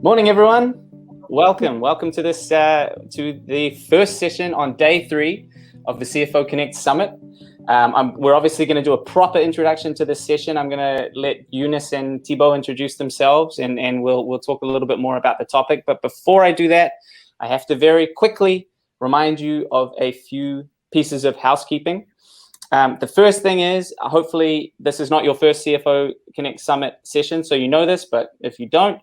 Morning, everyone. Welcome to this to the first session on day 3 of the CFO Connect Summit. We're obviously going to do a proper introduction to this session. I'm going to let Eunice and Thibaut introduce themselves, and we'll talk a little bit more about the topic. But before I do that, I have to very quickly remind you of a few pieces of housekeeping. The first thing is, hopefully this is not your first CFO Connect Summit session, so you know this, but if you don't,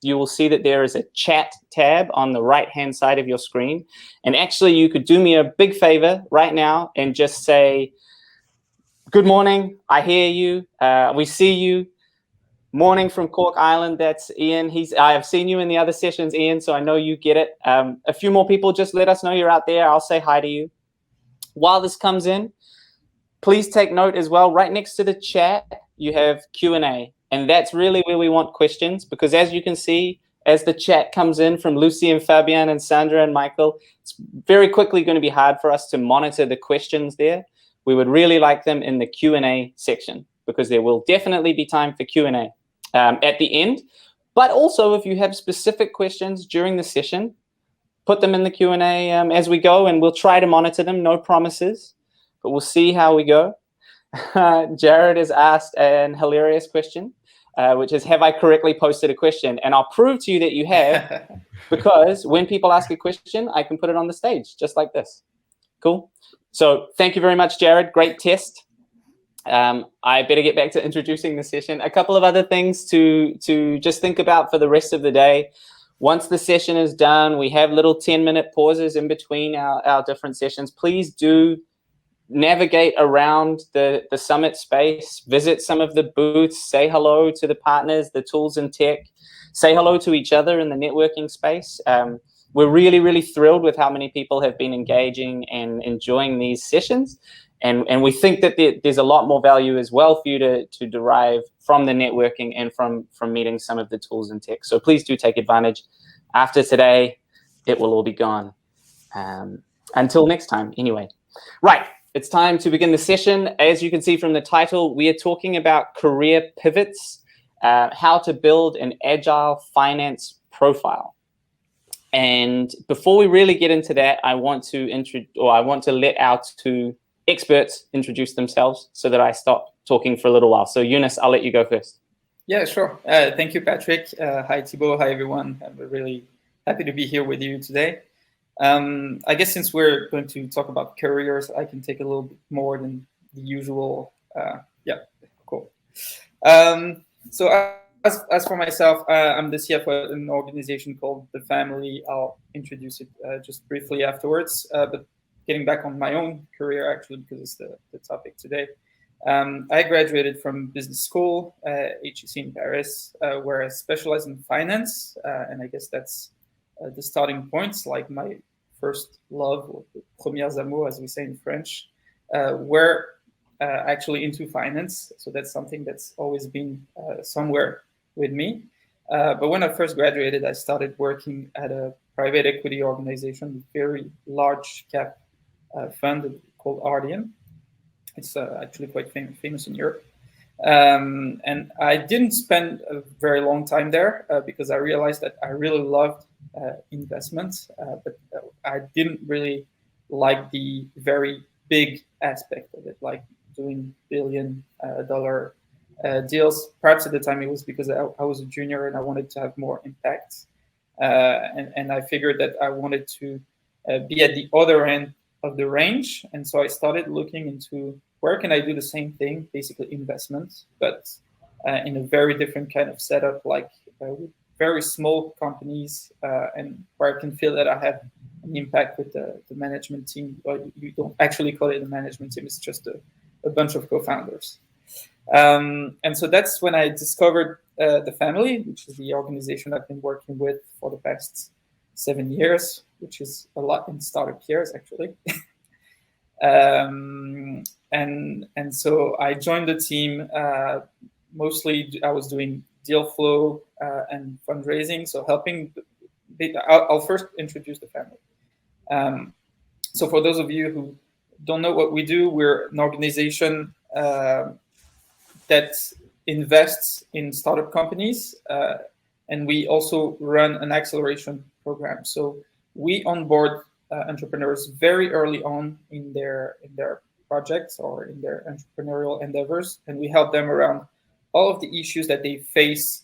you will see that there is a chat tab on the right-hand side of your screen. And actually, you could do me a big favor right now and just say, good morning, I hear you, we see you. Morning from Cork Island, that's Ian. I have seen you in the other sessions, Ian, so I know you get it. A few more people, just let us know you're out there. I'll say hi to you. While this comes in, please take note as well. Right next to the chat, you have Q&A. And that's really where we want questions, because as you can see, as the chat comes in from Lucy and Fabian and Sandra and Michael, it's very quickly going to be hard for us to monitor the questions there. We would really like them in the Q&A section, because there will definitely be time for Q&A at the end. But also, if you have specific questions during the session, put them in the Q&A as we go, and we'll try to monitor them. No promises, but we'll see how we go. Jared has asked an hilarious question, which is, have I correctly posted a question? And I'll prove to you that you have, because when people ask a question, I can put it on the stage, just like this. Cool. So thank you very much, Jared. Great test. I better get back to introducing the session. A couple of other things to just think about for the rest of the day. Once the session is done, we have little 10-minute pauses in between our different sessions. Please do navigate around the summit space, visit some of the booths, say hello to the partners, the tools and tech, say hello to each other in the networking space. We're really, really thrilled with how many people have been engaging and enjoying these sessions. And we think that there's a lot more value as well for you to derive from the networking and from meeting some of the tools and tech. So please do take advantage. After today, it will all be gone. Until next time, anyway. Right. It's time to begin the session. As you can see from the title, we are talking about career pivots, how to build an agile finance profile. And before we really get into that, I want to let our two experts introduce themselves so that I stop talking for a little while. So Eunice, I'll let you go first. Yeah, sure. Thank you, Patrick. Hi, Thibaut. Hi, everyone. I'm really happy to be here with you today. I guess since we're going to talk about careers, I can take a little bit more than the usual. Yeah, cool. So as for myself, I'm the CFO at an organization called The Family. I'll introduce it just briefly afterwards. But getting back on my own career, actually, because it's the topic today. I graduated from business school, HEC in Paris, where I specialized in finance. And I guess that's the starting points, like my first love, or premières amours, as we say in French, were actually into finance. So that's something that's always been somewhere with me. But when I first graduated, I started working at a private equity organization, a very large cap fund called Ardian. It's actually quite famous in Europe. And I didn't spend a very long time there because I realized that I really loved investments, but I didn't really like the very big aspect of it, like doing billion-dollar deals. Perhaps at the time it was because I was a junior and I wanted to have more impact. And I figured that I wanted to be at the other end of the range. And so I started looking into where can I do the same thing, basically investments, but in a very different kind of setup, like with very small companies, and where I can feel that I have an impact with the management team. But you don't actually call it a management team, it's just a bunch of co-founders. And so that's when I discovered The Family, which is the organization I've been working with for the past 7 years, which is a lot in startup years, actually. And so I joined the team. Mostly I was doing deal flow and fundraising, so helping. I'll first introduce The Family. So for those of you who don't know what we do, we're an organization that invests in startup companies, and we also run an acceleration program. So we onboard entrepreneurs very early on in their projects or in their entrepreneurial endeavors, and we help them around all of the issues that they face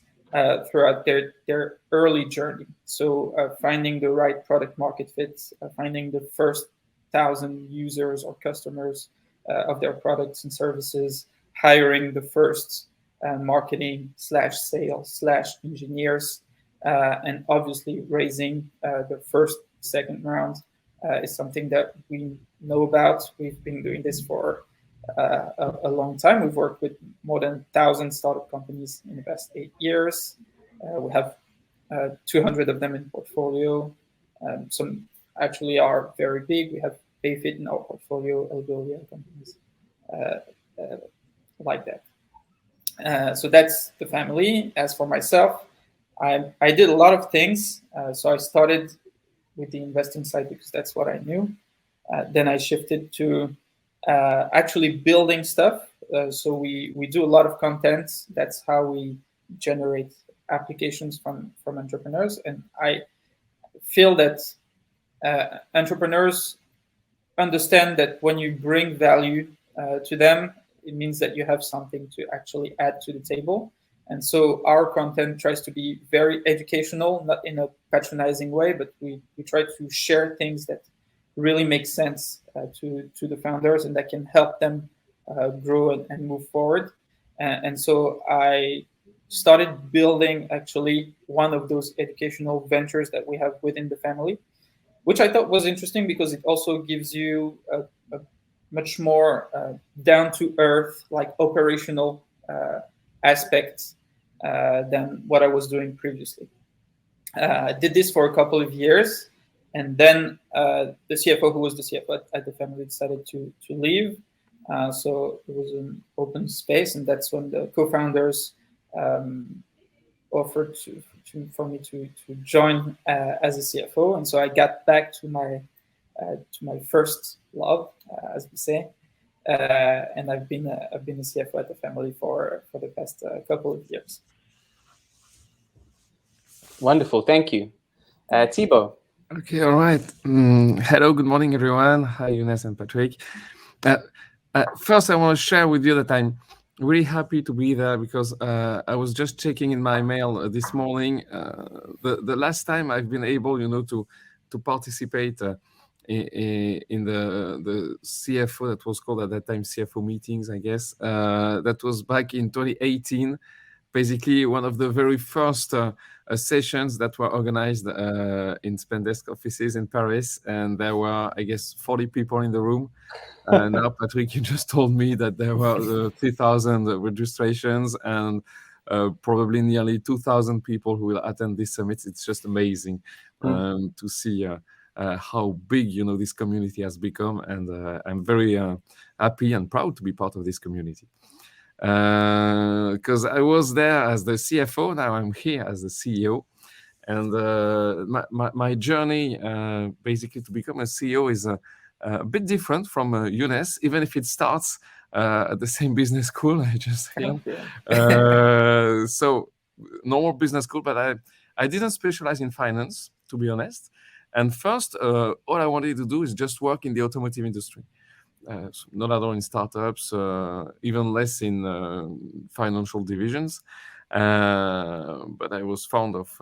throughout their early journey. So finding the right product market fit, finding the first 1,000 users or customers of their products and services, hiring the first marketing/sales/engineers, and obviously raising the first, second round is something that we know about. We've been doing this for a long time. We've worked with more than 1,000 startup companies in the past 8 years. We have 200 of them in portfolio. Some actually are very big. We have Payfit in our portfolio, Elgolia companies like that. So that's the family. As for myself, I did a lot of things. So I started with the investing side because that's what I knew. Then I shifted to actually building stuff. So we do a lot of content. That's how we generate applications from entrepreneurs. And I feel that entrepreneurs understand that when you bring value to them, it means that you have something to actually add to the table. And so our content tries to be very educational, not in a patronizing way, but we try to share things that really make sense to the founders and that can help them grow and move forward. And so I started building actually one of those educational ventures that we have within the family, which I thought was interesting because it also gives you a much more down-to-earth, like operational aspects than what I was doing previously. I did this for a couple of years, and then the CFO, who was the CFO at the family, decided to leave. So it was an open space, and that's when the co-founders offered for me to join as a CFO. And so I got back to my first love, as we say, and I've been a CFO at the family for the past couple of years. Wonderful, thank you, Thibaut. Okay, all right. Hello, good morning, everyone. Hi, Younes and Patrick. First, I want to share with you that I'm really happy to be there because I was just checking in my mail this morning. The last time I've been able, to participate in the CFO, that was called at that time CFO meetings, I guess. That was back in 2018. Basically, one of the very first sessions that were organized in Spendesk offices in Paris, and there were, I guess, 40 people in the room. And now, Patrick, you just told me that there were 3,000 registrations and probably nearly 2,000 people who will attend this summit. It's just amazing to see how big, this community has become, and I'm very happy and proud to be part of this community. Because I was there as the CFO, now I'm here as the CEO. And my journey basically to become a CEO is a bit different from Younes, even if it starts at the same business school I just had. So normal business school, but I didn't specialize in finance, to be honest. And first, all I wanted to do is just work in the automotive industry. So not at all in startups, even less in financial divisions. But I was fond of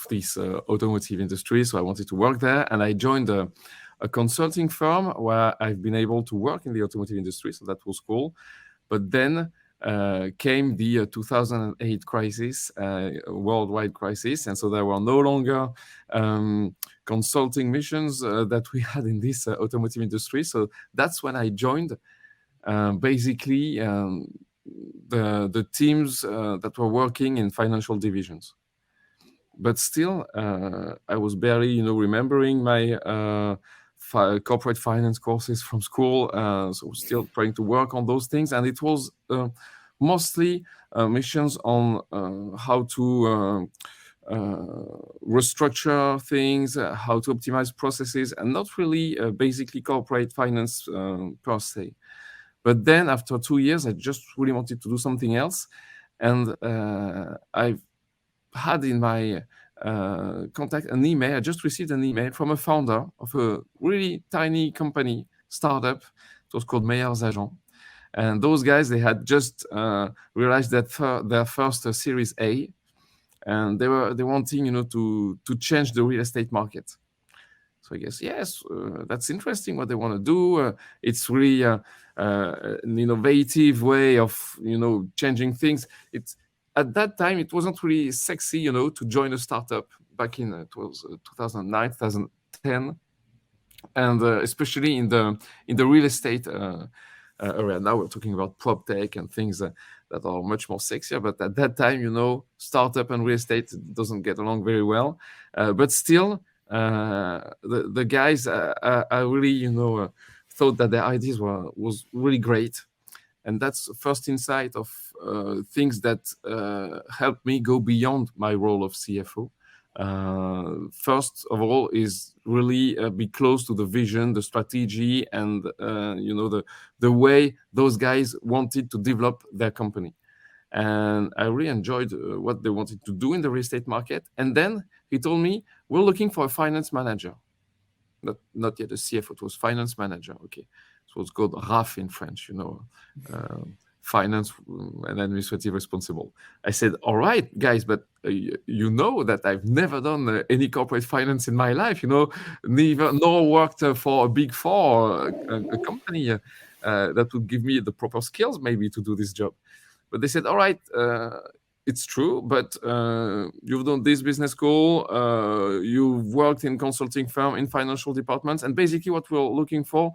this automotive industry, so I wanted to work there. And I joined a consulting firm where I've been able to work in the automotive industry, so that was cool. But then came the 2008 crisis, worldwide crisis, and so there were no longer consulting missions that we had in this automotive industry. So that's when I joined basically the teams that were working in financial divisions. But still, I was barely, remembering my corporate finance courses from school. So still trying to work on those things. And it was mostly missions on how to restructure things, how to optimize processes, and not really basically corporate finance per se. But then after 2 years, I just really wanted to do something else. And I've had in my contact an email. I just received an email from a founder of a really tiny company, startup. It was called Meilleurs Agents. And those guys, they had just realized that their first Series A, and they wanting, to change the real estate market. So I guess, yes, that's interesting what they want to do. It's really an innovative way of, changing things. It's at that time, it wasn't really sexy, to join a startup back in, it was 2009, 2010. And especially in the real estate area. Now we're talking about prop tech and things that are much more sexier. But at that time, startup and real estate doesn't get along very well. But still, the guys, I really, thought that their ideas was really great. And that's the first insight of things that helped me go beyond my role of CFO. First of all is really be close to the vision, the strategy, and the way those guys wanted to develop their company. And I really enjoyed what they wanted to do in the real estate market. And then he told me, we're looking for a finance manager. Not yet a CFO, it was finance manager. Okay, it was called RAF in French, finance and administrative responsible. I said, all right, guys, but you know that I've never done any corporate finance in my life, nor worked for a big four, a company that would give me the proper skills maybe to do this job. But they said, all right, it's true, but you've done this business school, you've worked in consulting firm, in financial departments, and basically what we're looking for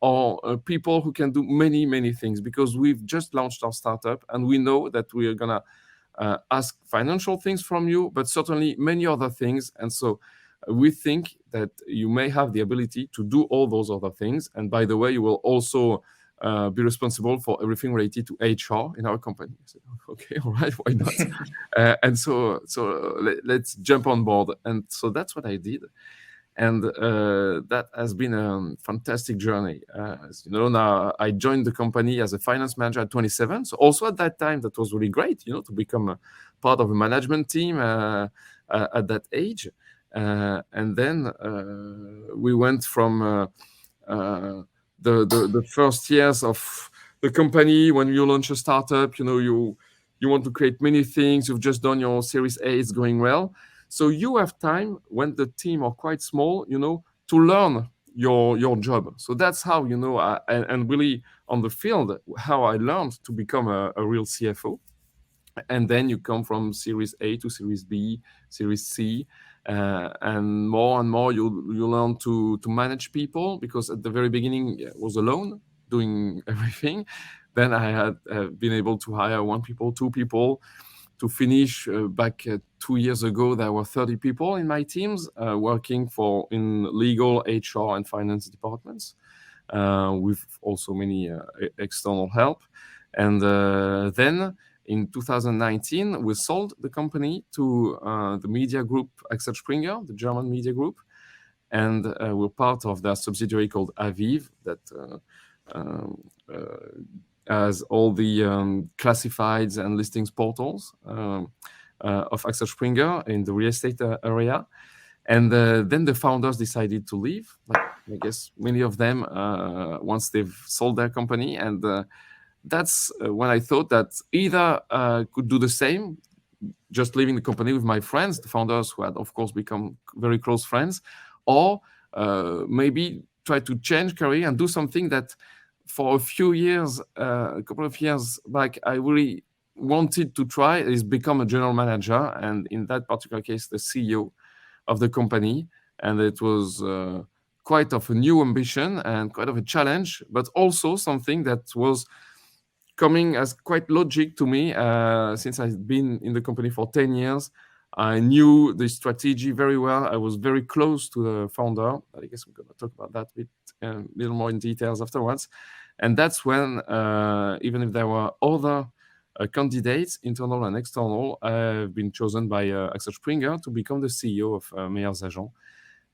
are people who can do many, many things, because we've just launched our startup and we know that we are going to ask financial things from you, but certainly many other things. And so we think that you may have the ability to do all those other things. And by the way, you will also be responsible for everything related to HR in our company. I said, okay, all right, why not? And so let's jump on board. And so that's what I did. And that has been a fantastic journey. As you know, now I joined the company as a finance manager at 27. So also at that time, that was really great, to become a part of a management team at that age. And then we went from the first years of the company. When you launch a startup, you want to create many things. You've just done your Series A, it's going well. So you have time when the team are quite small, to learn your job. So that's how, and really on the field, how I learned to become a real CFO. And then you come from Series A to Series B, Series C, and more you learn to manage people, because at the very beginning I was alone doing everything. Then I had been able to hire 1 people, 2 people. To finish back 2 years ago, there were 30 people in my teams working in legal, HR, and finance departments, with also many external help. And then in 2019, we sold the company to the media group Axel Springer, the German media group, and we're part of their subsidiary called Aviv that as all the classifieds and listings portals of Axel Springer in the real estate area. And then the founders decided to leave, like I guess many of them, once they've sold their company. And that's when I thought that either could do the same, just leaving the company with my friends, the founders who had, of course, become very close friends, or maybe try to change career and do something that for a few years, a couple of years back, I really wanted to try, is become a general manager, and in that particular case, the CEO of the company. And it was quite of a new ambition and quite of a challenge, but also something that was coming as quite logic to me, since I've been in the company for 10 years. I knew the strategy very well. I was very close to the founder. I guess we're going to talk about that a little more in details afterwards. And that's when, even if there were other candidates, internal and external, I've been chosen by Axel Springer to become the CEO of Meilleurs Agents.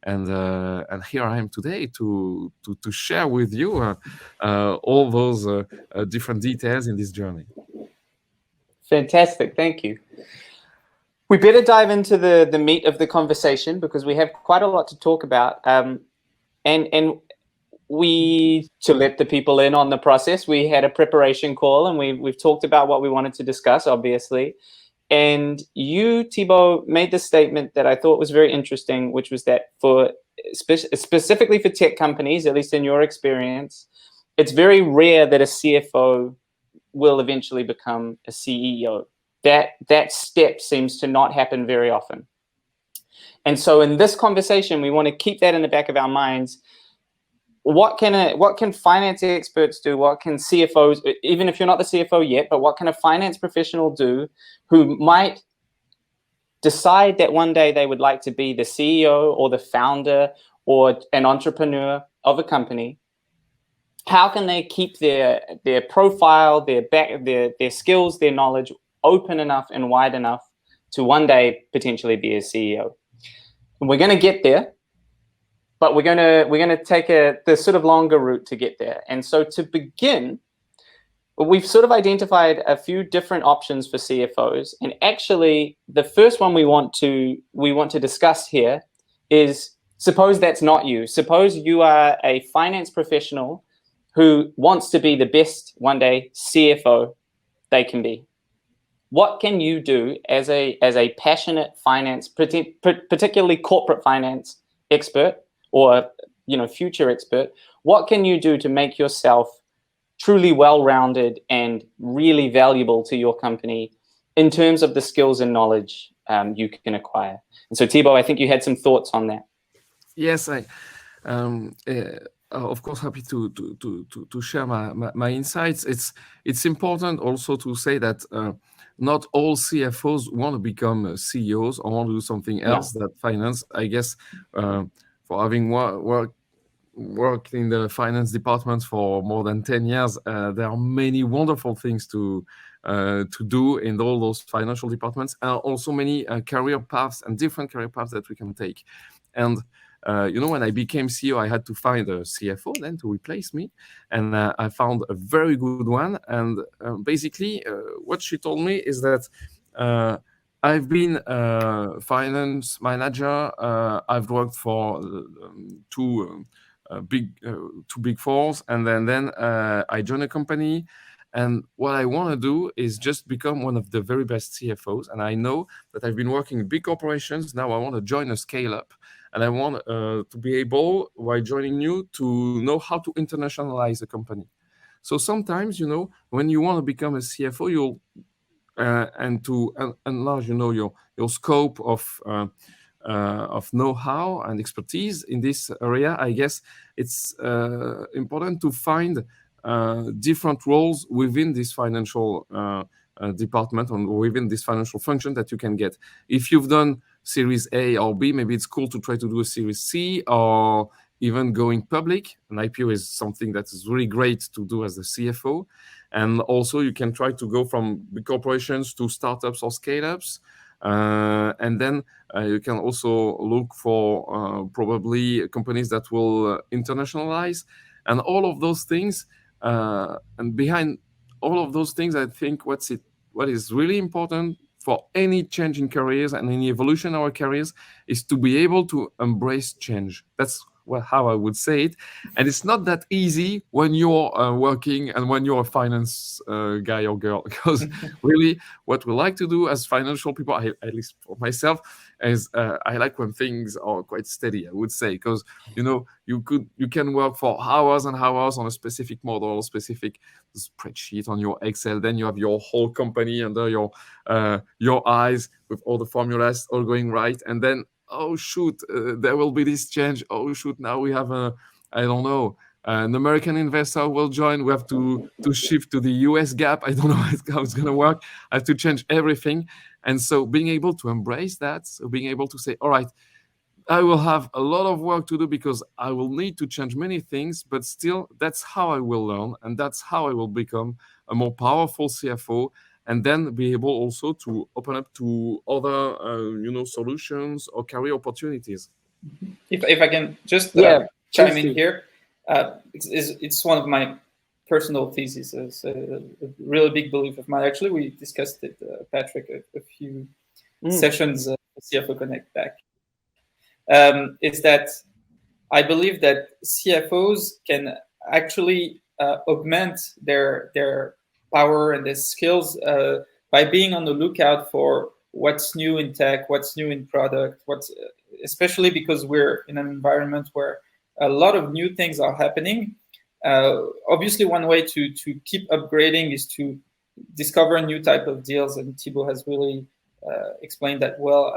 and here I am today to share with you all those different details in this journey. Fantastic, thank you. We better dive into the meat of the conversation because we have quite a lot to talk about. And we, to let the people in on the process, we had a preparation call and we've talked about what we wanted to discuss, obviously. And you, Thibaut, made the statement that I thought was very interesting, which was that for specifically for tech companies, at least in your experience, it's very rare that a CFO will eventually become a CEO. That step seems to not happen very often. And so in this conversation, we want to keep that in the back of our minds. What can finance experts do? What can CFOs, even if you're not the CFO yet, but what can a finance professional do who might decide that one day they would like to be the CEO or the founder or an entrepreneur of a company? How can they keep their profile, their skills, their knowledge open enough and wide enough to one day potentially be a CEO? And we're going to get there, but we're going to take the sort of longer route to get there. And so to begin, we've sort of identified a few different options for CFOs. And actually, the first one we want to discuss here is, suppose that's not you. Suppose you are a finance professional who wants to be the best one day CFO they can be. What can you do as a passionate finance, particularly corporate finance expert or future expert? What can you do to make yourself truly well-rounded and really valuable to your company in terms of the skills and knowledge you can acquire? And so, Thibaut, I think you had some thoughts on that. Yes, I of course happy to share my insights. It's important also to say that not all CFOs want to become CEOs or want to do something else that finance. I guess for having worked in the finance departments for more than 10 years, there are many wonderful things to do in all those financial departments, and also many career paths and different career paths that we can take. And when I became CEO, I had to find a CFO then to replace me, and I found a very good one. And basically, what she told me is that I've been a finance manager. I've worked for two big fours, and then I joined a company. And what I want to do is just become one of the very best CFOs. And I know that I've been working in big corporations. Now I want to join a scale up. And I want to be able, while joining you, to know how to internationalize a company. So sometimes, when you want to become a CFO, you'll and to enlarge, your scope of know-how and expertise in this area, I guess it's important to find different roles within this financial department or within this financial function that you can get. If you've done Series A or B, maybe it's cool to try to do a Series C or even going public. An IPO is something that is really great to do as a CFO. And also you can try to go from big corporations to startups or scale-ups. And then you can also look for probably companies that will internationalize. And all of those things, and behind all of those things, I think what is really important for any change in careers and any evolution in our careers is to be able to embrace change. That's how I would say it. And it's not that easy when you're working and when you're a finance guy or girl, because really what we like to do as financial people, at least for myself, is I like when things are quite steady, I would say, because you can work for hours and hours on a specific model, specific spreadsheet on your Excel. Then you have your whole company under your eyes with all the formulas all going right, and then oh shoot, there will be this change. Oh shoot, now we have an American investor will join. We have to shift to the US gap. I don't know how it's going to work. I have to change everything. And so being able to embrace that, so being able to say, all right, I will have a lot of work to do because I will need to change many things, but still that's how I will learn. And that's how I will become a more powerful CFO. And then be able also to open up to other, solutions or career opportunities. If I can just chime in here, it's one of my personal theses. It's a really big belief of mine. Actually, we discussed it, Patrick, a few sessions at CFO Connect back. Is that I believe that CFOs can actually augment their power and their skills by being on the lookout for what's new in tech, what's new in product, especially because we're in an environment where a lot of new things are happening. Obviously, one way to keep upgrading is to discover new type of deals, and Thibaut has really explained that well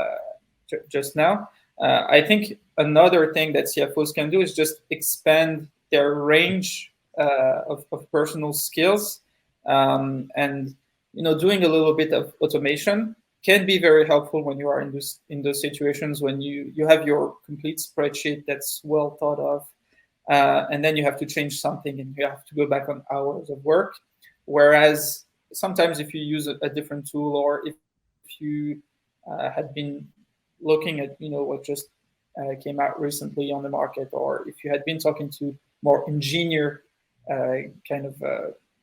just now. I think another thing that CFOs can do is just expand their range of personal skills, and doing a little bit of automation can be very helpful when you are in those situations when you have your complete spreadsheet that's well thought of, and then you have to change something and you have to go back on hours of work. Whereas sometimes if you use a different tool, or if you had been looking at what just came out recently on the market, or if you had been talking to more engineer kind of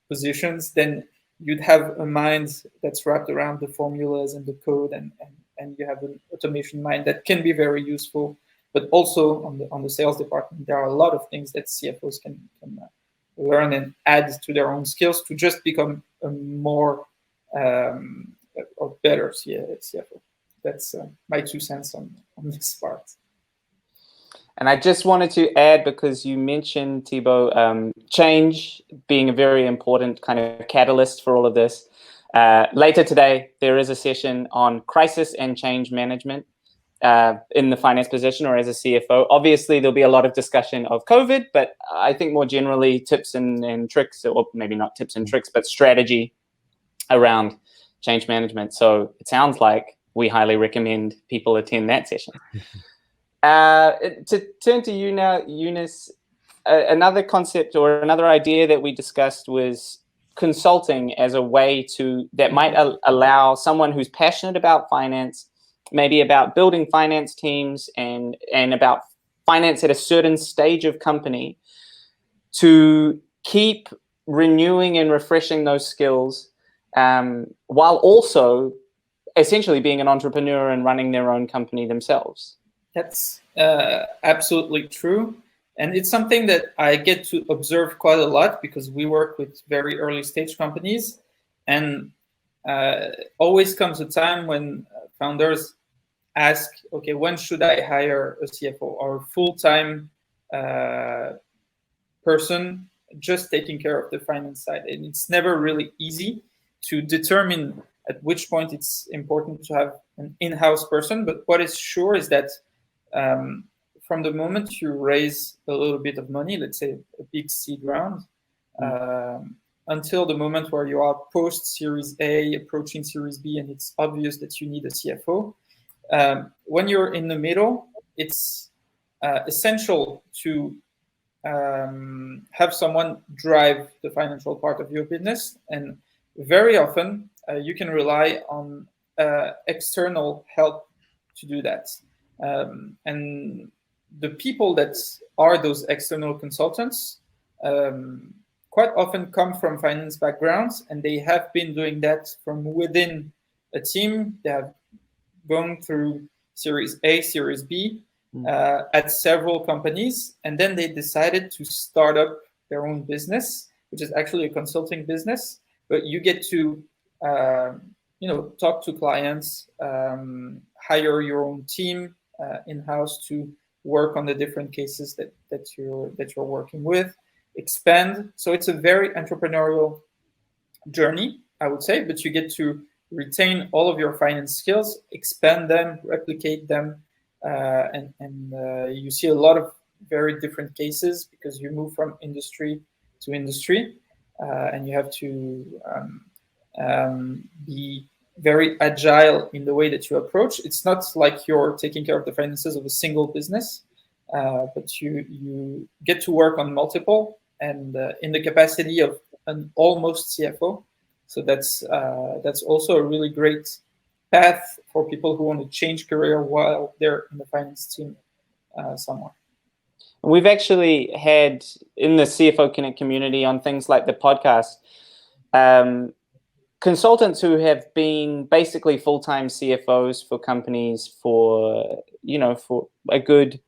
positions, then you'd have a mind that's wrapped around the formulas and the code, and you have an automation mind that can be very useful. But also on the sales department, there are a lot of things that CFOs can learn and add to their own skills to just become a more or better CFO. That's my 2 cents on this part. And I just wanted to add, because you mentioned, Thibaut, change being a very important kind of catalyst for all of this. Later today, there is a session on crisis and change management in the finance position or as a CFO. Obviously, there'll be a lot of discussion of COVID, but I think more generally tips and tricks, or maybe not tips and tricks, but strategy around change management. So it sounds like we highly recommend people attend that session. To turn to you now, Eunice, another concept or another idea that we discussed was consulting as a way that might allow someone who's passionate about finance, maybe about building finance teams and about finance at a certain stage of company, to keep renewing and refreshing those skills while also essentially being an entrepreneur and running their own company themselves. That's absolutely true. And it's something that I get to observe quite a lot because we work with very early stage companies. And always comes a time when founders ask, okay, when should I hire a CFO or a full-time person just taking care of the finance side? And it's never really easy to determine at which point it's important to have an in-house person. But what is sure is that from the moment you raise a little bit of money, let's say a big seed round, until the moment where you are post Series A, approaching Series B, and it's obvious that you need a CFO, when you're in the middle, it's essential to have someone drive the financial part of your business. And very often you can rely on external help to do that. And the people that are those external consultants quite often come from finance backgrounds, and they have been doing that from within a team. They have gone through Series A, Series B at several companies, and then they decided to start up their own business, which is actually a consulting business. But you get to talk to clients, hire your own team in-house to work on the different cases that you're working with, expand. So it's a very entrepreneurial journey, I would say, but you get to retain all of your finance skills, expand them, replicate them, and you see a lot of very different cases because you move from industry to industry, and you have to be very agile in the way that you approach. It's not like you're taking care of the finances of a single business, but you get to work on multiple and in the capacity of an almost CFO. So that's also a really great path for people who want to change career while they're in the finance team. somewhere. We've actually had in the CFO Connect community on things like the podcast, consultants who have been basically full-time CFOs for companies for a good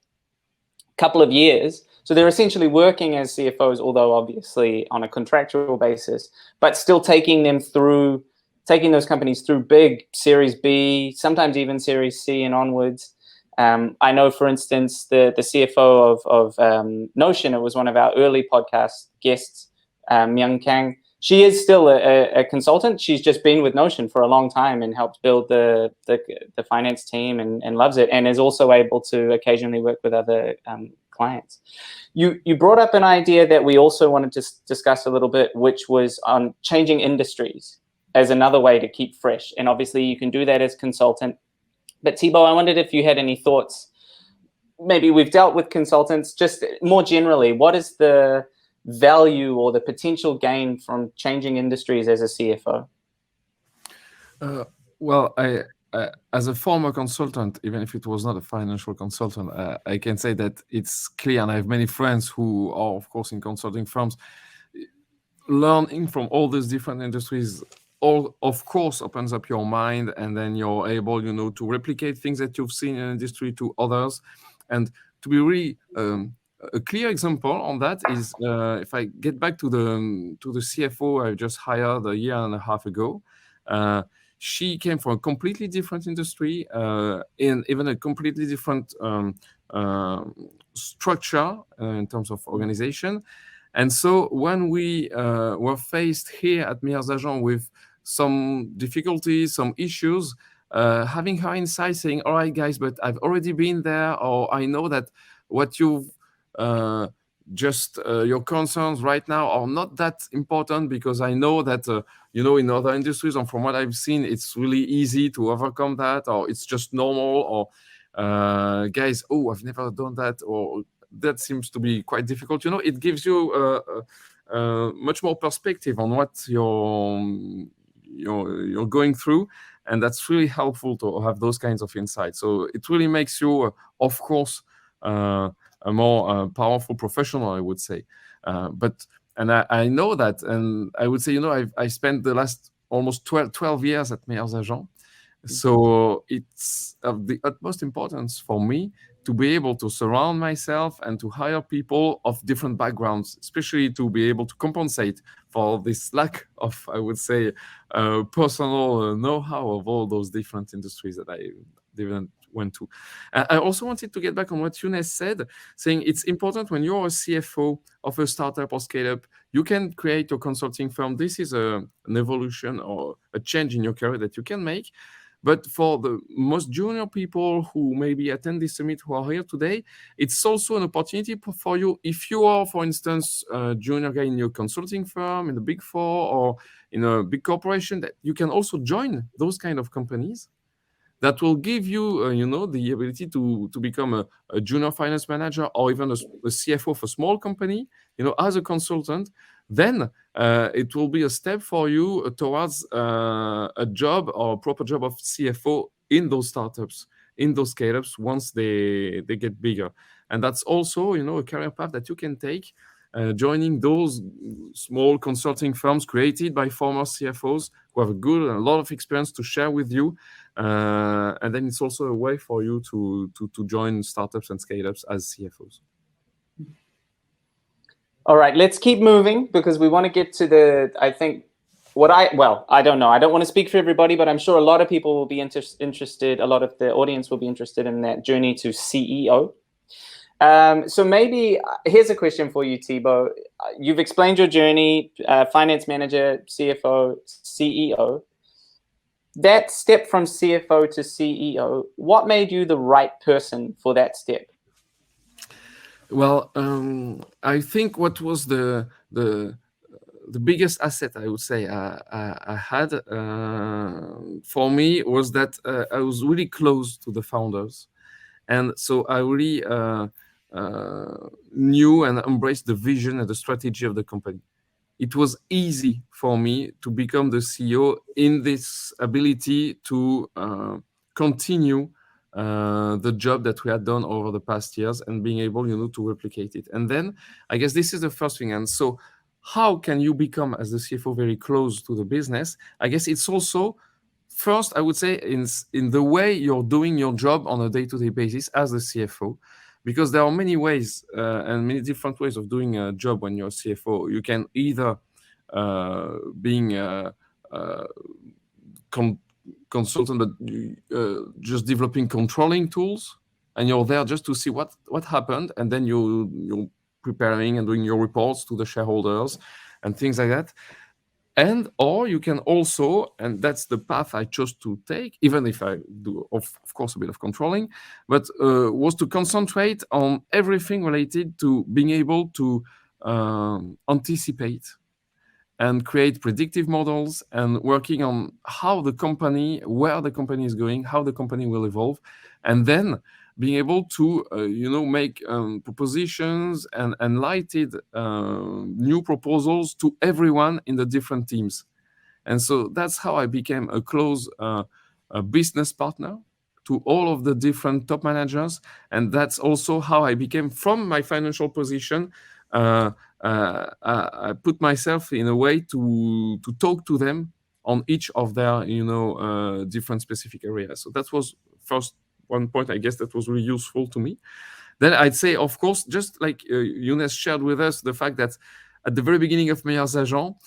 couple of years. So they're essentially working as CFOs, although obviously on a contractual basis, but still taking those companies through big Series B, sometimes even Series C and onwards. I know, for instance, the CFO of Notion, it was one of our early podcast guests, Myung Kang. She is still a consultant. She's just been with Notion for a long time and helped build the finance team and loves it, and is also able to occasionally work with other clients. You brought up an idea that we also wanted to discuss a little bit, which was on changing industries as another way to keep fresh. And obviously you can do that as consultant. But Thibaut, I wondered if you had any thoughts. Maybe we've dealt with consultants, just more generally, what is the value or the potential gain from changing industries as a CFO? Well, I as a former consultant, even if it was not a financial consultant, I can say that it's clear, and I have many friends who are, of course, in consulting firms. Learning from all these different industries, all of course opens up your mind, and then you're able, to replicate things that you've seen in industry to others. And to be really a clear example on that is if I get back to the CFO I just hired a year and a half ago. She came from a completely different industry, in even a completely different structure in terms of organization. And so when we were faced here at Meilleurs Agents with some difficulties, some issues, having her insight saying, all right, guys, but I've already been there, or I know that what you've your concerns right now are not that important, because I know that, in other industries, and from what I've seen, it's really easy to overcome that, or it's just normal, or guys, oh, I've never done that, or that seems to be quite difficult. It gives you much more perspective on what you're going through, and that's really helpful to have those kinds of insights. So it really makes you, of course, a more powerful professional, I would say. But I know that, and I would say, I spent the last almost 12 years at Meilleurs Agents. So it's of the utmost importance for me to be able to surround myself and to hire people of different backgrounds, especially to be able to compensate for this lack of, I would say, personal know-how of all those different industries that I went to. I also wanted to get back on what Younes said, saying it's important when you're a CFO of a startup or scale-up, you can create your consulting firm. This is an evolution or a change in your career that you can make. But for the most junior people who maybe attend this summit, who are here today, it's also an opportunity for you. If you are, for instance, a junior guy in your consulting firm, in the Big Four, or in a big corporation, that you can also join those kind of companies that will give you, the ability to become a junior finance manager, or even a CFO of a small company, as a consultant. Then it will be a step for you towards a job, or a proper job of CFO in those startups, in those scale-ups, once they get bigger. And that's also, a career path that you can take, joining those small consulting firms created by former CFOs who have a lot of experience to share with you. And then it's also a way for you to join startups and scale-ups as CFOs. All right, let's keep moving, because we want to get to I don't know. I don't want to speak for everybody, but I'm sure a lot of people will be interested. A lot of the audience will be interested in that journey to CEO. So maybe here's a question for you, Thibaut. You've explained your journey, finance manager, CFO, CEO. That step from CFO to CEO, what made you the right person for that step? Well, I think what was the biggest asset, I would say, I had for me was that I was really close to the founders. And so I really knew and embraced the vision and the strategy of the company. It was easy for me to become the CEO in this ability to continue the job that we had done over the past years and being able, to replicate it. And then I guess this is the first thing. And so how can you become, as the CFO, very close to the business? I guess it's also, first, I would say, in the way you're doing your job on a day-to-day basis as the CFO, because there are many ways and many different ways of doing a job when you're a CFO. You can either being consultant, but just developing controlling tools, and you're there just to see what happened, and then you're preparing and doing your reports to the shareholders and things like that. And or you can also, and that's the path I chose to take, even if I do of course a bit of controlling, but was to concentrate on everything related to being able to anticipate and create predictive models and working on how the company, where the company is going, how the company will evolve, and then being able to, make propositions and enlightened new proposals to everyone in the different teams. And so that's how I became a close business partner to all of the different top managers. And that's also how I became, from my financial position, I put myself in a way to talk to them on each of their, different specific areas. So that was first one point, I guess, that was really useful to me. Then I'd say, of course, just like Younes shared with us, the fact that at the very beginning of Meilleurs Agents,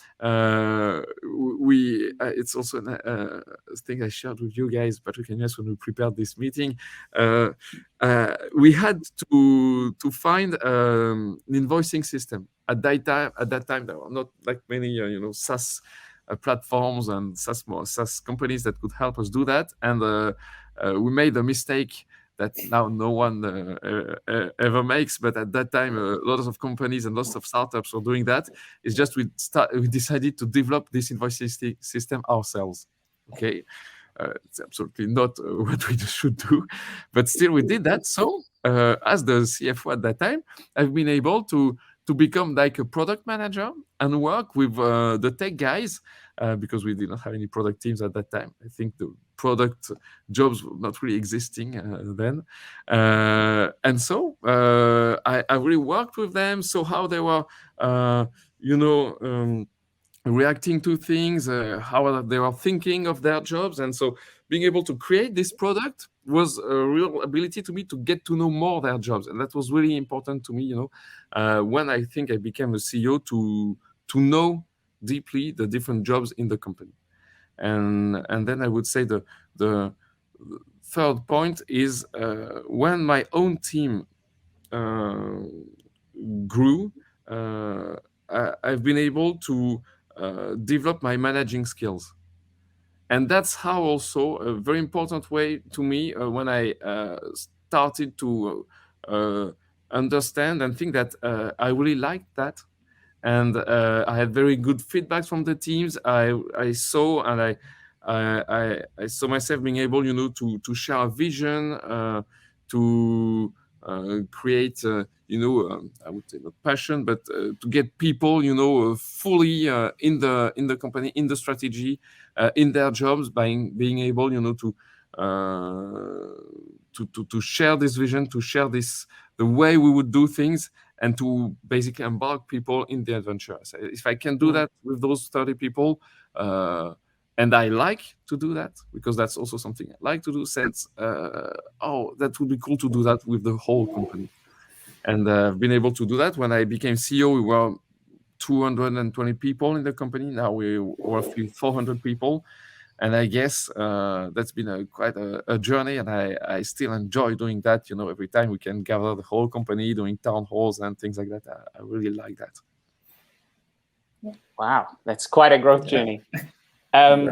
it's also a thing I shared with you guys, Patrick and Younes, when we prepared this meeting. We had to find an invoicing system. At that time, there were not like many, SaaS platforms and SaaS companies that could help us do that. And we made a mistake that now no one ever makes, but at that time, lots of companies and lots of startups were doing that. It's just we decided to develop this invoicing system ourselves. Okay, it's absolutely not what we should do, but still we did that. So as the CFO at that time, I've been able to become like a product manager and work with the tech guys because we did not have any product teams at that time. I think the product jobs were not really existing then. And so I really worked with them, so how they were, reacting to things, how they were thinking of their jobs. And so being able to create this product was a real ability to me to get to know more their jobs. And that was really important to me, when I think I became a CEO, to know deeply the different jobs in the company. And then I would say the third point is when my own team grew, I've been able to develop my managing skills. And that's how also a very important way to me when I started to understand and think that I really liked that. And I had very good feedback from the teams. I saw and I saw myself being able, to share a vision, to create, I would say not passion, but to get people, fully in the company, in the strategy, in their jobs, by being able, to share this vision, to share the way we would do things, and to basically embark people in the adventure. So if I can do that with those 30 people, and I like to do that, because that's also something I like to do, since, that would be cool to do that with the whole company. And I've been able to do that. When I became CEO, we were 220 people in the company. Now we're roughly 400 people. And I guess that's been quite a journey, and I still enjoy doing that. Every time we can gather the whole company doing town halls and things like that, I really like that. Wow, that's quite a growth journey. I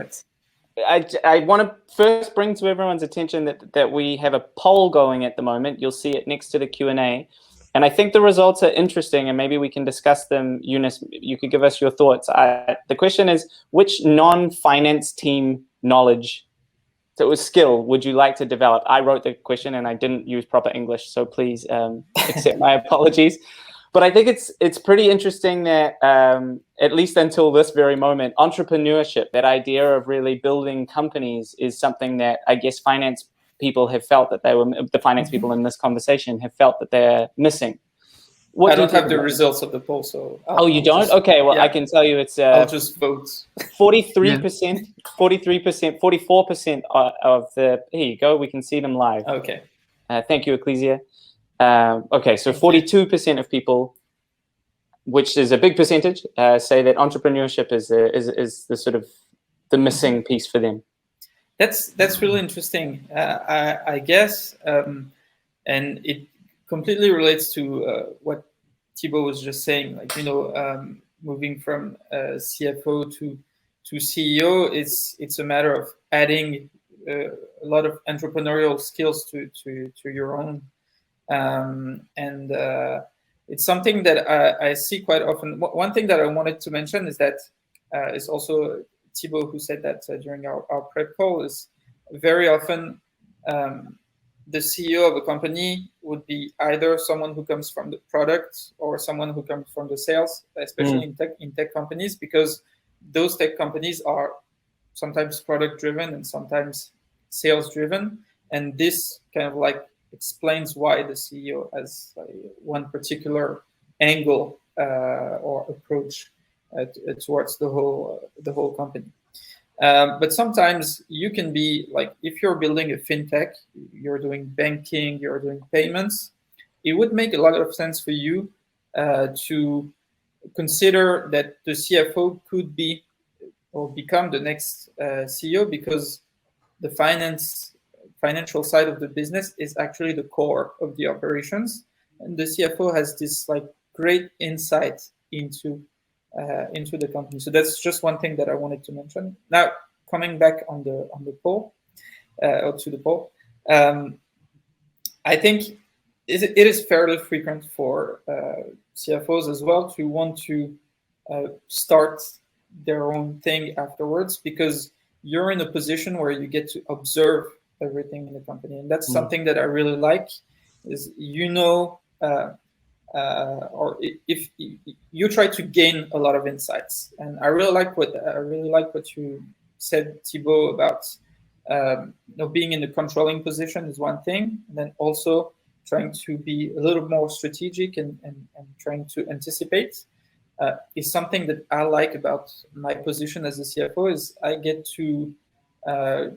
want to first bring to everyone's attention that we have a poll going at the moment. You'll see it next to the Q&A. And I think the results are interesting, and maybe we can discuss them. Younes, you could give us your thoughts. The question is, which non-finance team knowledge, so it was skill, would you like to develop? I wrote the question and I didn't use proper English, so please accept my apologies. But I think it's pretty interesting that, at least until this very moment, entrepreneurship, that idea of really building companies, is something that I guess finance people have felt that the finance people in this conversation have felt that they're missing. I don't have the results of the poll, so you don't? Okay, well, I can tell you it's I'll just vote. 43%, 43%, 44% of the. Here you go. We can see them live. Okay. Thank you, Ecclesia. Okay, so 42% of people, which is a big percentage, say that entrepreneurship is the sort of the missing piece for them. That's really interesting, I guess, and it completely relates to what Thibaut was just saying. Like, moving from CFO to CEO, it's a matter of adding a lot of entrepreneurial skills to your own, and it's something that I see quite often. One thing that I wanted to mention is that it's also Thibaut who said that during our prep call, is very often the CEO of a company would be either someone who comes from the product or someone who comes from the sales, especially in tech companies, because those tech companies are sometimes product driven and sometimes sales driven, and this kind of like explains why the CEO has one particular angle or approach towards the whole company. But sometimes you can be like, if you're building a fintech, you're doing banking, you're doing payments, it would make a lot of sense for you to consider that the CFO could be or become the next CEO, because the financial side of the business is actually the core of the operations, and the CFO has this like great insight into the company. So that's just one thing that I wanted to mention. Now, coming back on the poll, or to the poll, I think it is fairly frequent for CFOs as well to want to start their own thing afterwards, because you're in a position where you get to observe everything in the company, and that's something that I really like. Is or if you try to gain a lot of insights, and I really like what you said, Thibaut, about being in the controlling position is one thing, and then also trying to be a little more strategic and trying to anticipate is something that I like about my position as a CFO. Is I get to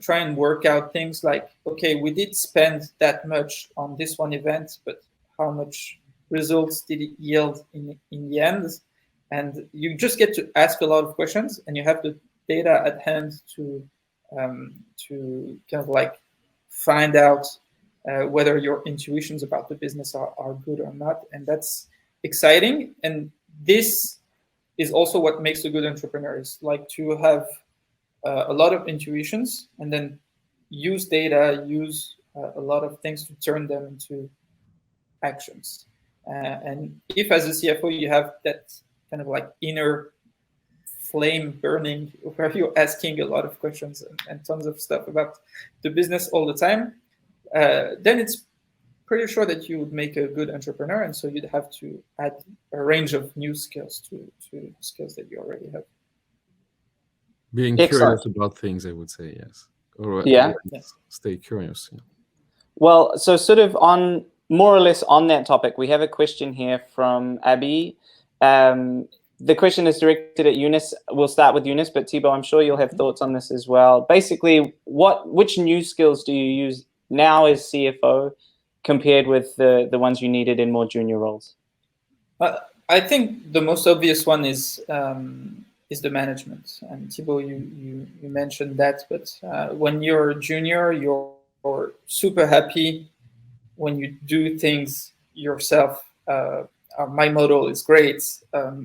try and work out things like, okay, we did spend that much on this one event, but how much results did it yield in the end? And you just get to ask a lot of questions, and you have the data at hand to kind of like find out whether your intuitions about the business are good or not. And that's exciting. And this is also what makes a good entrepreneur, is like to have a lot of intuitions and then use data, use a lot of things to turn them into actions. And if as a CFO you have that kind of like inner flame burning where you're asking a lot of questions and tons of stuff about the business all the time, then it's pretty sure that you would make a good entrepreneur. And so you'd have to add a range of new skills to the skills that you already have. Being curious about things, I would say, yes. Or stay curious. Yeah. Well, so sort of on more or less on that topic, we have a question here from Abby. The question is directed at Eunice. We'll start with Eunice, but Thibaut, I'm sure you'll have thoughts on this as well. Basically, which new skills do you use now as CFO compared with the ones you needed in more junior roles? I think the most obvious one is the management. And Thibaut, you mentioned that, but when you're a junior, you're super happy when you do things yourself. My model is great.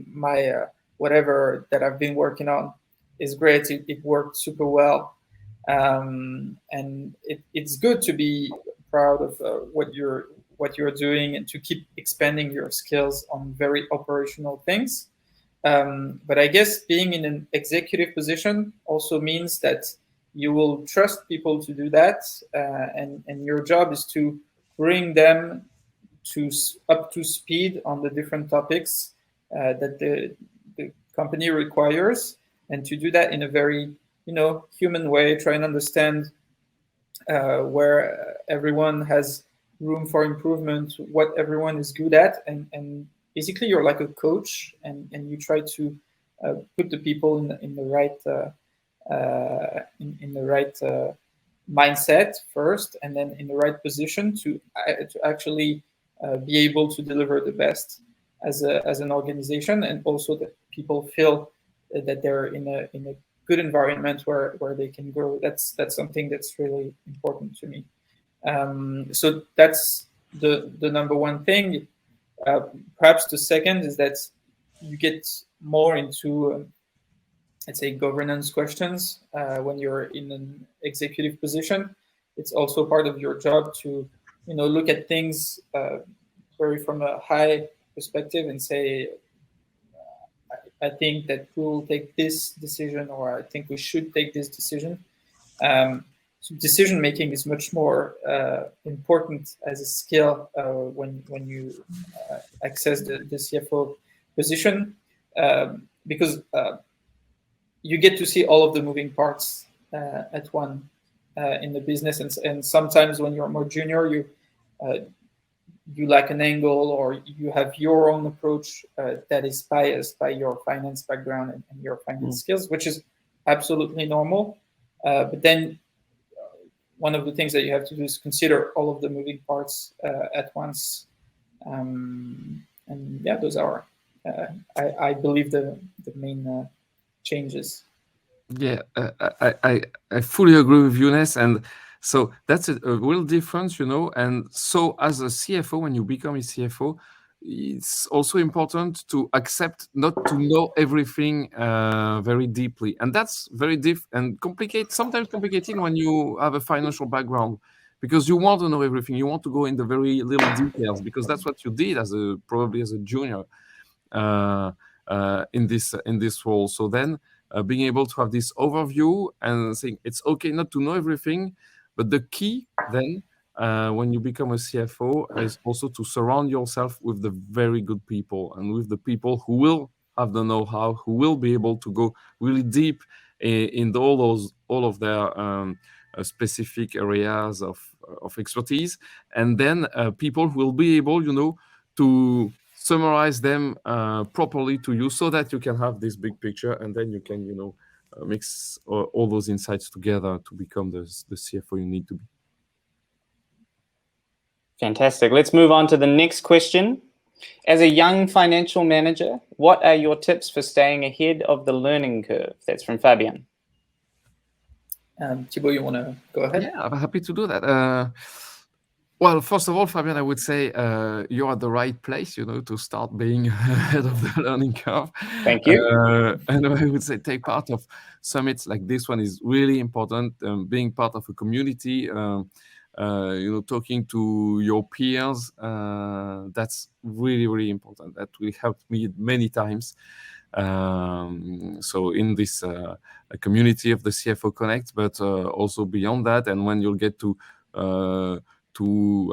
My whatever that I've been working on is great. It worked super well, and it's good to be proud of what you're doing and to keep expanding your skills on very operational things. But I guess being in an executive position also means that you will trust people to do that, and your job is to bring them up to speed on the different topics that the company requires, and to do that in a very human way. Try and understand where everyone has room for improvement, what everyone is good at, and basically you're like a coach, and you try to put the people in the right in the right mindset first, and then in the right position to actually be able to deliver the best as an organization, and also that people feel that they're in a good environment where they can grow. That's something that's really important to me. So that's the number one thing. Perhaps the second is that you get more into let's say governance questions when you're in an executive position. It's also part of your job to look at things very from a high perspective and say, I think that we'll take this decision, or I think we should take this decision. So decision making is much more important as a skill when you access the CFO position, because you get to see all of the moving parts at one in the business, and sometimes when you're more junior, you lack an angle, or you have your own approach that is biased by your finance background and your finance skills, which is absolutely normal. But then one of the things that you have to do is consider all of the moving parts at once. And yeah, those are, I believe, the main changes. Yeah, I fully agree with Younes, and so that's a real difference, And so, as a CFO, when you become a CFO, it's also important to accept not to know everything very deeply, and that's very and sometimes complicated when you have a financial background, because you want to know everything. You want to go in the very little details, because that's what you did probably as a junior in this role. So then, being able to have this overview and saying it's okay not to know everything, but the key then, when you become a CFO, is also to surround yourself with the very good people, and with the people who will have the know-how, who will be able to go really deep in all of their specific areas of expertise, and then people who will be able, to summarize them properly to you, so that you can have this big picture, and then you can, mix all those insights together to become the CFO you need to be. Fantastic. Let's move on to the next question. As a young financial manager, what are your tips for staying ahead of the learning curve? That's from Fabian. Thibaut, you want to go ahead? Yeah, I'm happy to do that. Well, first of all, Fabian, I would say you're at the right place, to start being ahead of the learning curve. Thank you. And I would say take part of summits like this one is really important. Being part of a community, talking to your peers, that's really, really important. That will help me many times. So in this community of the CFO Connect, but also beyond that, and when you'll get to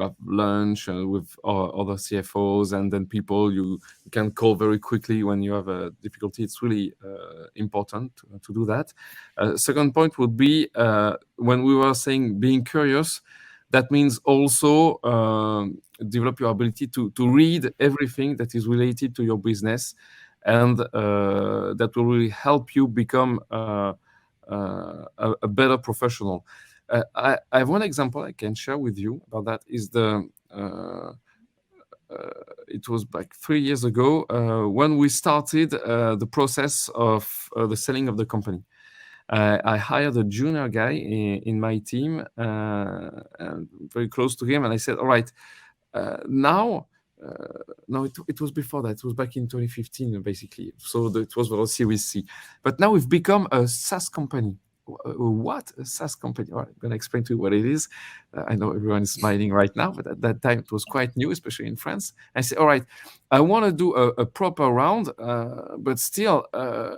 have lunch with other CFOs, and then people you can call very quickly when you have a difficulty. It's really important to do that. Second point would be when we were saying being curious, that means also develop your ability to read everything that is related to your business, and that will really help you become a better professional. I have one example I can share with you about that. Is it was like 3 years ago when we started the process of the selling of the company. I hired a junior guy in my team, and very close to him, and I said, all right, now, no, it was before that. It was back in 2015, basically. So it was for Series C. But now we've become a SaaS company. What? A SaaS company? All right, I'm going to explain to you what it is. I know everyone is smiling right now, but at that time it was quite new, especially in France. I said, all right, I want to do a proper round, but still,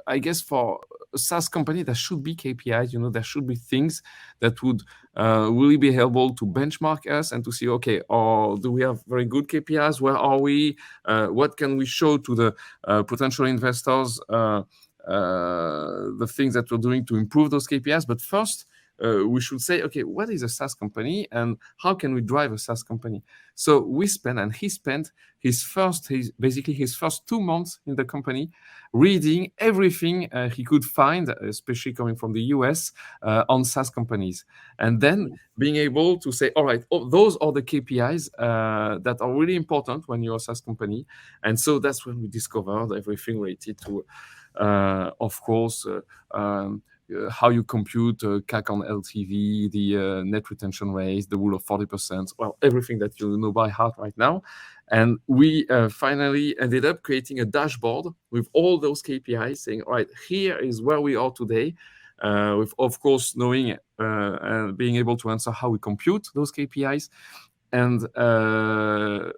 I guess for a SaaS company, there should be KPIs, there should be things that would really be able to benchmark us and to see, okay, do we have very good KPIs? Where are we? What can we show to the potential investors? The things that we're doing to improve those KPIs. But first, we should say, okay, what is a SaaS company and how can we drive a SaaS company? So we spent, and he spent basically his first 2 months in the company reading everything he could find, especially coming from the US, on SaaS companies. And then being able to say, all right, those are the KPIs that are really important when you're a SaaS company. And so that's when we discovered everything related to, of course, how you compute CAC on LTV, the net retention rate, the rule of 40%, well, everything that you know by heart right now. And we finally ended up creating a dashboard with all those KPIs saying, all right, here is where we are today, with, of course, knowing and being able to answer how we compute those KPIs. And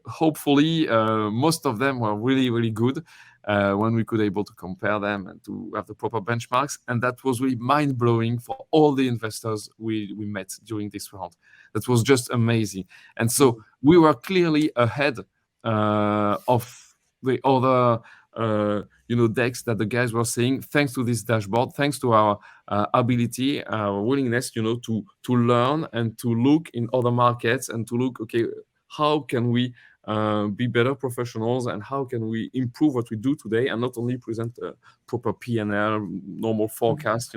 hopefully, most of them were really, really good when we could able to compare them and to have the proper benchmarks. And that was really mind-blowing for all the investors we met during this round. That was just amazing. And so we were clearly ahead of the other decks that the guys were seeing, thanks to this dashboard, thanks to our ability, our willingness, to learn and to look in other markets and to look, okay, how can we be better professionals and how can we improve what we do today and not only present a proper P&L, normal forecast,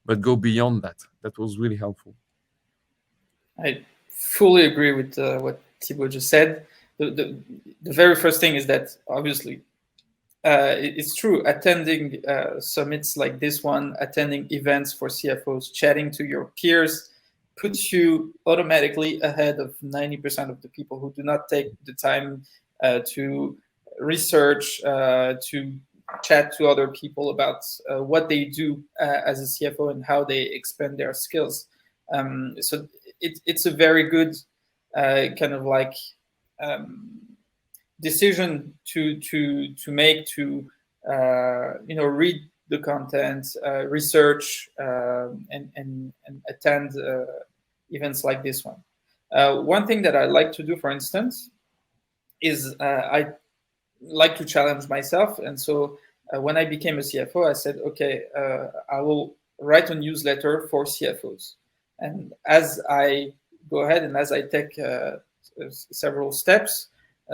but go beyond that. That was really helpful. I fully agree with what Thibaut just said. The very first thing is that obviously it's true. Attending summits like this one, attending events for CFOs, chatting to your peers puts you automatically ahead of 90% of the people who do not take the time to research, to chat to other people about what they do as a CFO and how they expand their skills. So it's a very good kind of like decision to make, to read the content, research, and attend events like this one. One thing that I like to do, for instance, is I like to challenge myself. And so when I became a CFO, I said, okay, I will write a newsletter for CFOs. And as I go ahead and as I take several steps,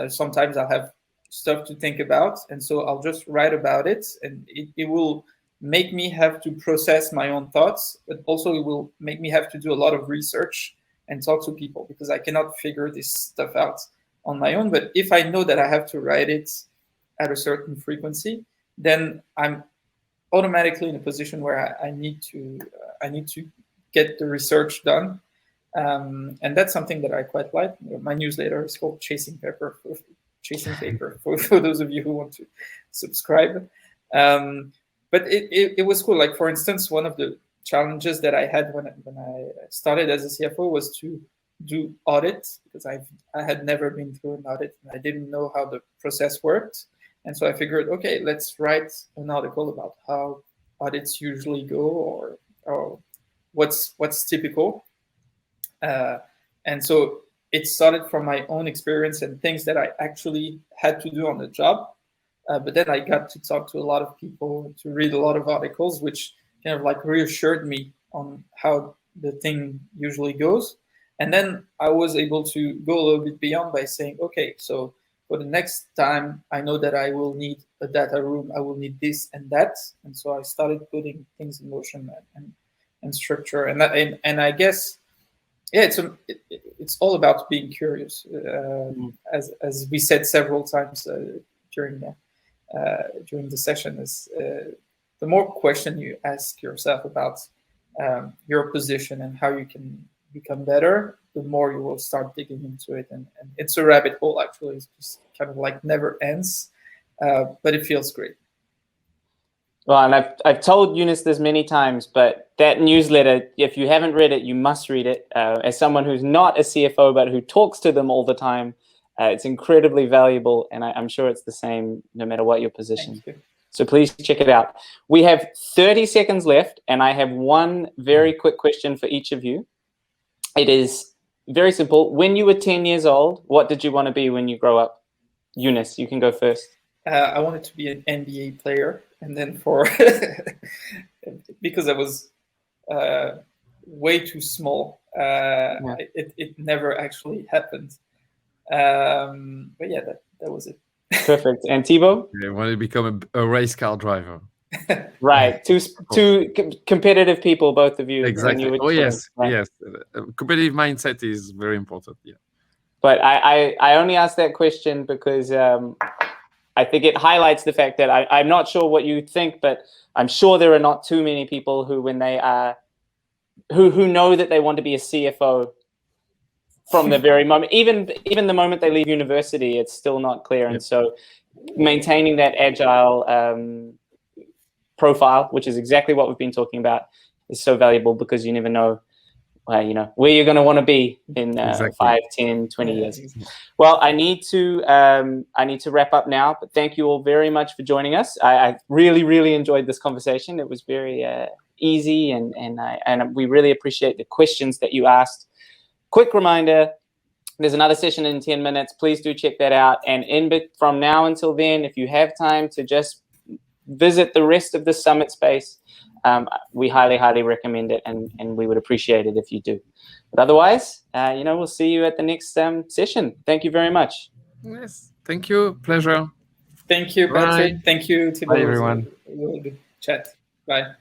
sometimes I'll have stuff to think about. And so I'll just write about it. And it will make me have to process my own thoughts, but also it will make me have to do a lot of research and talk to people because I cannot figure this stuff out on my own. But if I know that I have to write it at a certain frequency, then I'm automatically in a position where I need to get the research done. And that's something that I quite like. My newsletter is called Chasing Paper for those of you who want to subscribe. But it was cool. Like, for instance, one of the challenges that I had when I started as a CFO was to do audit, because I had never been through an audit and I didn't know how the process worked. And so I figured, okay, let's write an article about how audits usually go or what's typical. And so it started from my own experience and things that I actually had to do on the job. But then I got to talk to a lot of people, to read a lot of articles, which kind of like reassured me on how the thing usually goes. And then I was able to go a little bit beyond by saying, okay, so for the next time, I know that I will need a data room, I will need this and that. And so I started putting things in motion and structure. And I guess, yeah, it's all about being curious, as we said several times during the session. Is the more question you ask yourself about your position and how you can become better, the more you will start digging into it. And it's a rabbit hole, actually. It's just kind of like never ends, but it feels great. Well, and I've told Eunice this many times, but that newsletter, if you haven't read it, you must read it. As someone who's not a CFO, but who talks to them all the time, it's incredibly valuable, and I'm sure it's the same no matter what your position. So please check it out. We have 30 seconds left, and I have one very quick question for each of you. It is very simple. When you were 10 years old, what did you want to be when you grow up? Eunice, you can go first. I wanted to be an NBA player, and then because I was way too small. It never actually happened. But yeah, that was it. Perfect. And Thibaut? You want to become a race car driver. Right. Two competitive people, both of you. Exactly. Oh, yes. Right. Yes. Competitive mindset is very important. Yeah. But I only asked that question because I think it highlights the fact that I'm not sure what you think, but I'm sure there are not too many people who, when they are, who know that they want to be a CFO from the very moment, even the moment they leave university, it's still not clear. Yep. And so maintaining that agile profile, which is exactly what we've been talking about, is so valuable because you never know where you're going to want to be in Exactly. 5, 10, 20 years. Well, I need to wrap up now, but thank you all very much for joining us. I really, really enjoyed this conversation. It was very easy, and we really appreciate the questions that you asked. Quick reminder, there's another session in 10 minutes. Please do check that out. And from now until then, if you have time to just visit the rest of the summit space, we highly, highly recommend it, and we would appreciate it if you do. But otherwise, we'll see you at the next session. Thank you very much. Yes. Thank you. Pleasure. Thank you, Patrick. Bye. Thank you, Thibaut. Bye, everyone. It was a really good chat. Bye.